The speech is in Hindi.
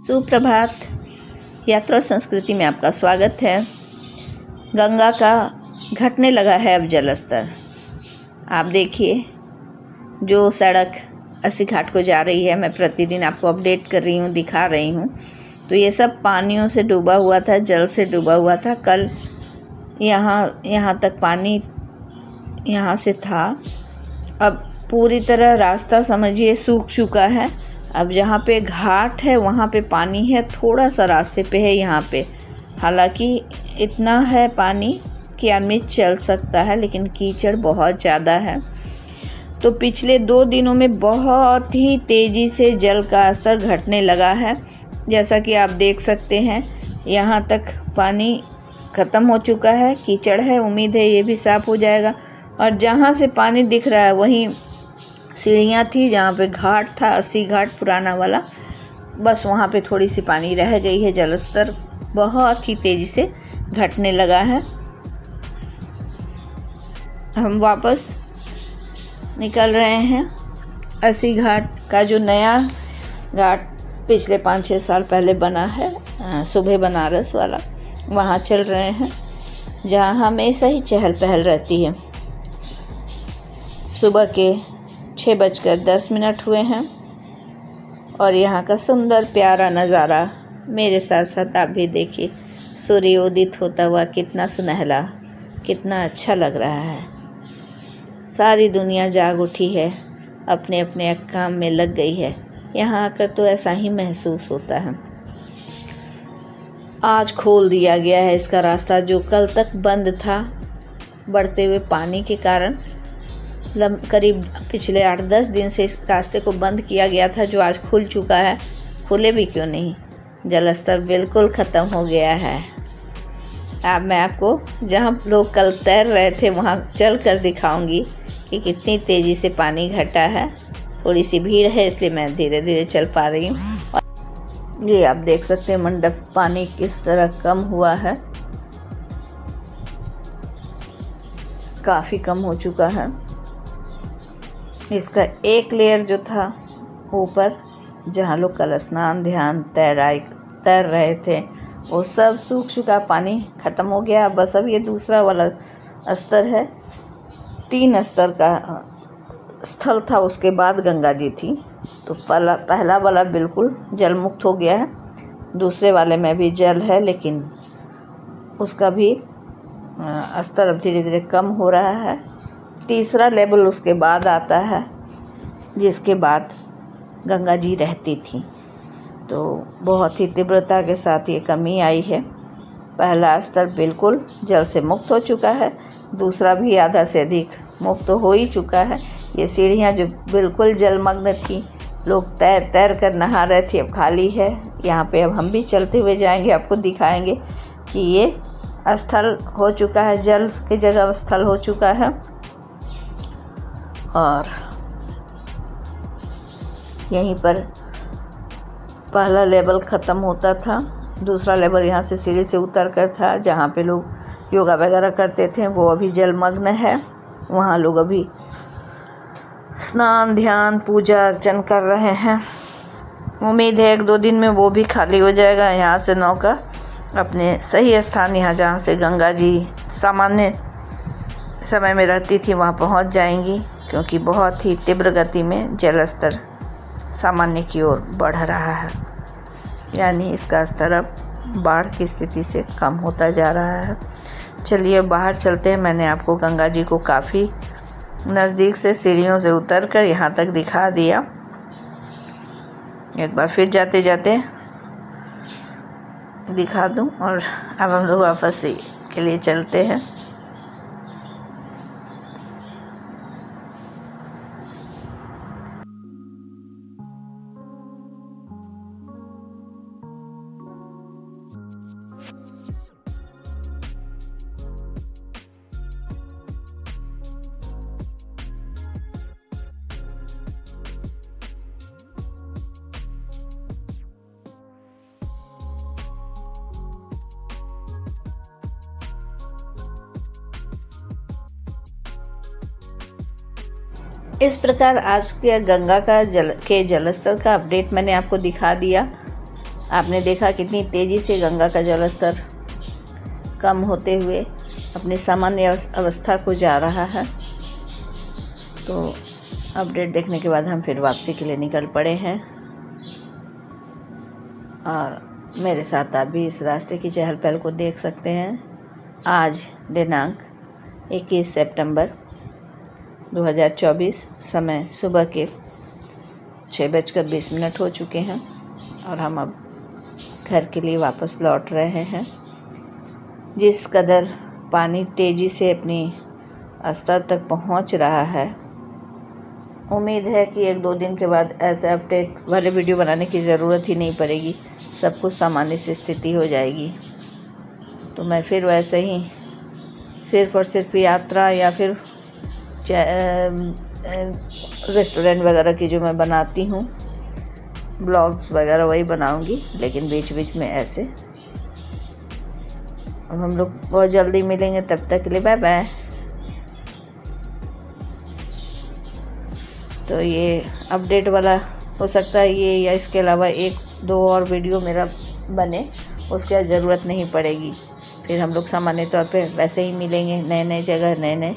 सुप्रभात। यात्रा और संस्कृति में आपका स्वागत है। गंगा का घटने लगा है अब जलस्तर। आप देखिए, जो सड़क अस्सी घाट को जा रही है, मैं प्रतिदिन आपको अपडेट कर रही हूँ, दिखा रही हूँ। तो ये सब पानियों से डूबा हुआ था, जल से डूबा हुआ था। कल यहाँ तक पानी यहाँ से था। अब पूरी तरह रास्ता समझिए सूख चुका है। अब जहाँ पे घाट है वहाँ पे पानी है, थोड़ा सा रास्ते पे है यहाँ पे। हालांकि इतना है पानी कि आदमी चल सकता है, लेकिन कीचड़ बहुत ज़्यादा है। तो पिछले 2 दिनों में बहुत ही तेज़ी से जल का स्तर घटने लगा है। जैसा कि आप देख सकते हैं, यहाँ तक पानी ख़त्म हो चुका है, कीचड़ है। उम्मीद है ये भी साफ़ हो जाएगा। और जहाँ से पानी दिख रहा है वहीं सीढ़ियाँ थी, जहाँ पे घाट था, अस्सी घाट पुराना वाला, बस वहाँ पे थोड़ी सी पानी रह गई है। जलस्तर बहुत ही तेज़ी से घटने लगा है। हम वापस निकल रहे हैं। अस्सी घाट का जो नया घाट पिछले 5-6 साल पहले बना है, सुबह बनारस वाला, वहाँ चल रहे हैं, जहाँ हमेशा ही चहल पहल रहती है। सुबह के 6:10 हुए हैं और यहाँ का सुंदर प्यारा नज़ारा मेरे साथ साथ आप भी देखिए। सूर्य उदित होता हुआ कितना सुनहला, कितना अच्छा लग रहा है। सारी दुनिया जाग उठी है, अपने अपने काम में लग गई है। यहाँ आकर तो ऐसा ही महसूस होता है। आज खोल दिया गया है इसका रास्ता, जो कल तक बंद था बढ़ते हुए पानी के कारण। करीब पिछले 8-10 दिन से इस रास्ते को बंद किया गया था, जो आज खुल चुका है। खुले भी क्यों नहीं, जलस्तर बिल्कुल ख़त्म हो गया है। अब मैं आपको जहाँ लोग कल तैर रहे थे वहाँ चल कर दिखाऊंगी कि कितनी तेज़ी से पानी घटा है। थोड़ी सी भीड़ है, इसलिए मैं धीरे धीरे चल पा रही हूँ। ये आप देख सकते हैं मंडप पानी किस तरह कम हुआ है, काफ़ी कम हो चुका है। इसका एक लेयर जो था ऊपर, जहाँ लोग कल स्नान ध्यान तैर रहे थे, वो सब सूख चुका, पानी ख़त्म हो गया। बस अब ये दूसरा वाला स्तर है। 3 स्तर का स्थल था, उसके बाद गंगा जी थी। तो पहला वाला बिल्कुल जल मुक्त हो गया है। दूसरे वाले में भी जल है, लेकिन उसका भी स्तर अब धीरे धीरे कम हो रहा है। तीसरा लेवल उसके बाद आता है, जिसके बाद गंगा जी रहती थी। तो बहुत ही तीव्रता के साथ ये कमी आई है। पहला स्तर बिल्कुल जल से मुक्त हो चुका है, दूसरा भी आधा से अधिक मुक्त हो ही चुका है। ये सीढ़ियाँ जो बिल्कुल जलमग्न थी, लोग तैर कर नहा रहे थे, अब खाली है। यहाँ पे अब हम भी चलते हुए जाएंगे, आपको दिखाएंगे कि ये स्थल हो चुका है, जल की जगह स्थल हो चुका है। और यहीं पर पहला लेवल ख़त्म होता था, दूसरा लेवल यहाँ से सीढ़ी से उतर कर था, जहाँ पे लोग योगा वगैरह करते थे, वो अभी जलमग्न है। वहाँ लोग अभी स्नान ध्यान पूजा अर्चन कर रहे हैं। उम्मीद है 1-2 दिन में वो भी खाली हो जाएगा। यहाँ से नौका अपने सही स्थान, यहाँ जहाँ से गंगा जी सामान्य समय में रहती थी, वहाँ पहुँच जाएंगी, क्योंकि बहुत ही तीव्र गति में जलस्तर सामान्य की ओर बढ़ रहा है। यानी इसका स्तर अब बाढ़ की स्थिति से कम होता जा रहा है। चलिए बाहर चलते हैं। मैंने आपको गंगा जी को काफ़ी नज़दीक से सीढ़ियों से उतर कर यहाँ तक दिखा दिया। एक बार फिर जाते जाते दिखा दूँ, और अब हम लोग वापस के लिए चलते हैं। इस प्रकार आज के गंगा का जलस्तर का अपडेट मैंने आपको दिखा दिया। आपने देखा कितनी तेज़ी से गंगा का जलस्तर कम होते हुए अपनी सामान्य अवस्था को जा रहा है। तो अपडेट देखने के बाद हम फिर वापसी के लिए निकल पड़े हैं और मेरे साथ आप भी इस रास्ते की चहल पहल को देख सकते हैं। आज दिनांक 21 सितंबर 2024, समय सुबह के 6:20 हो चुके हैं और हम अब घर के लिए वापस लौट रहे हैं। जिस कदर पानी तेज़ी से अपनी स्तर तक पहुंच रहा है, उम्मीद है कि 1-2 दिन के बाद ऐसे अपडेट वाले वीडियो बनाने की ज़रूरत ही नहीं पड़ेगी, सब कुछ सामान्य सी स्थिति हो जाएगी। तो मैं फिर वैसे ही सिर्फ़ और सिर्फ यात्रा या फिर रेस्टोरेंट वगैरह की जो मैं बनाती हूँ ब्लॉग्स वगैरह वही बनाऊँगी, लेकिन बीच बीच में ऐसे। अब हम लोग बहुत जल्दी मिलेंगे, तब तक के लिए बाय बाय। तो ये अपडेट वाला हो सकता है ये, या इसके अलावा 1-2 और वीडियो मेरा बने, उसकी ज़रूरत नहीं पड़ेगी। फिर हम लोग सामान्य तौर पे वैसे ही मिलेंगे, नए नए जगह, नए नए